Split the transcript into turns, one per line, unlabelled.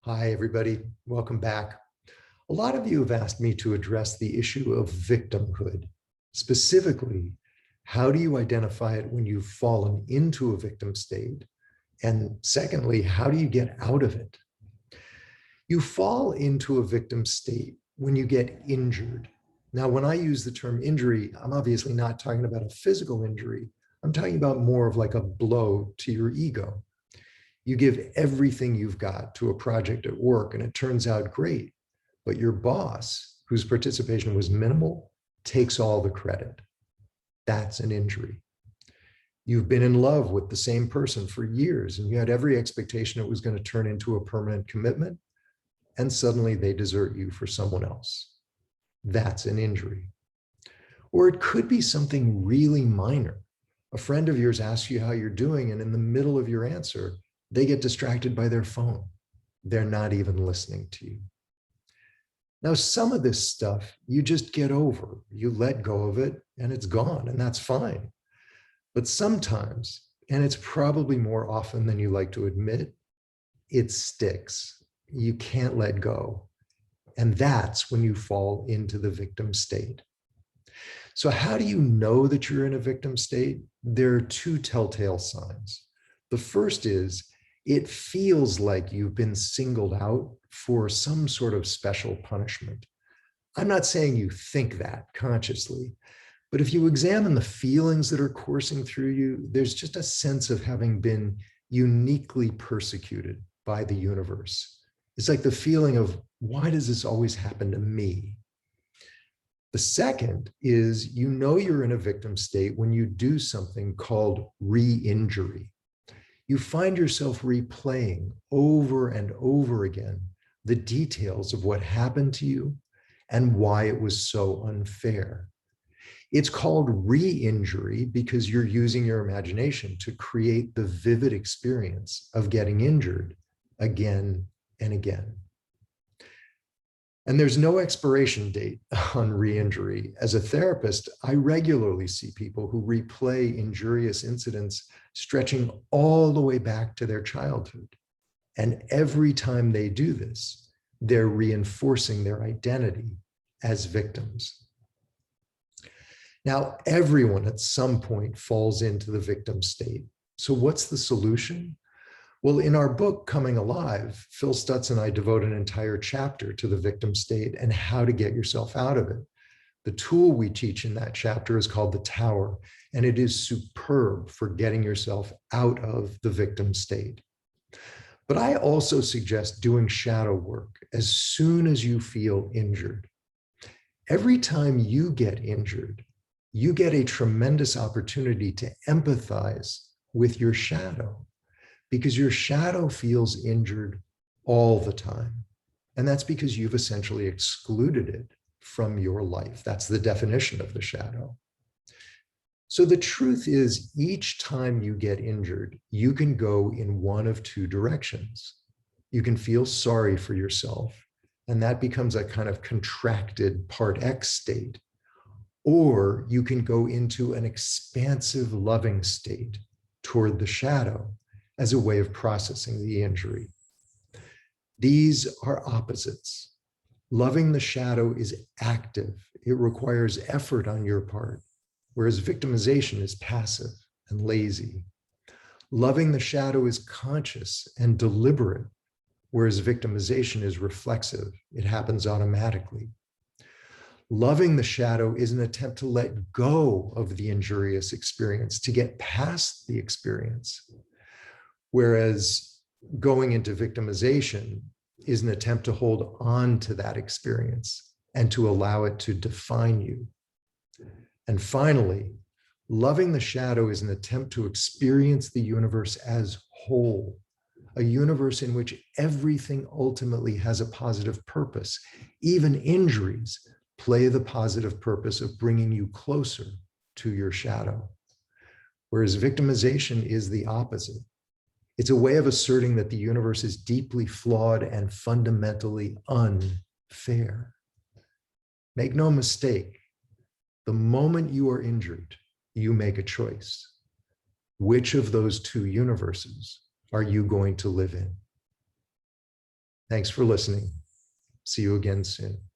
Hi, everybody. Welcome back. A lot of you have asked me to address the issue of victimhood. Specifically, how do you identify it when you've fallen into a victim state? And secondly, how do you get out of it? You fall into a victim state when you get injured. Now, when I use the term injury, I'm obviously not talking about a physical injury. I'm talking about more of like a blow to your ego. You give everything you've got to a project at work and it turns out great, but your boss, whose participation was minimal, takes all the credit. That's an injury. You've been in love with the same person for years and you had every expectation it was going to turn into a permanent commitment, and suddenly they desert you for someone else. That's an injury. Or it could be something really minor. A friend of yours asks you how you're doing, and in the middle of your answer, they get distracted by their phone. They're not even listening to you. Now, some of this stuff you just get over. You let go of it and it's gone, and that's fine. But sometimes, and it's probably more often than you like to admit, it sticks. You can't let go. And that's when you fall into the victim state. So how do you know that you're in a victim state? There are two telltale signs. The first is it feels like you've been singled out for some sort of special punishment. I'm not saying you think that consciously, but if you examine the feelings that are coursing through you, there's just a sense of having been uniquely persecuted by the universe. It's like the feeling of, why does this always happen to me? The second is, you know you're in a victim state when you do something called re-injury. You find yourself replaying over and over again the details of what happened to you and why it was so unfair. It's called re-injury because you're using your imagination to create the vivid experience of getting injured again and again. And there's no expiration date on re-injury. As a therapist, I regularly see people who replay injurious incidents stretching all the way back to their childhood. And every time they do this, they're reinforcing their identity as victims. Now, everyone at some point falls into the victim state. So what's the solution? Well, in our book, Coming Alive, Phil Stutz and I devote an entire chapter to the victim state and how to get yourself out of it. The tool we teach in that chapter is called the Tower, and it is superb for getting yourself out of the victim state. But I also suggest doing shadow work as soon as you feel injured. Every time you get injured, you get a tremendous opportunity to empathize with your shadow, because your shadow feels injured all the time. And that's because you've essentially excluded it from your life. That's the definition of the shadow. So the truth is, each time you get injured, you can go in one of two directions. You can feel sorry for yourself, and that becomes a kind of contracted part X state. Or you can go into an expansive, loving state toward the shadow as a way of processing the injury. These are opposites. Loving the shadow is active. It requires effort on your part, whereas victimization is passive and lazy. Loving the shadow is conscious and deliberate, whereas victimization is reflexive. It happens automatically. Loving the shadow is an attempt to let go of the injurious experience, to get past the experience. Whereas going into victimization is an attempt to hold on to that experience and to allow it to define you. And finally, loving the shadow is an attempt to experience the universe as whole, a universe in which everything ultimately has a positive purpose. Even injuries play the positive purpose of bringing you closer to your shadow. Whereas victimization is the opposite. It's a way of asserting that the universe is deeply flawed and fundamentally unfair. Make no mistake, the moment you are injured, you make a choice. Which of those two universes are you going to live in? Thanks for listening. See you again soon.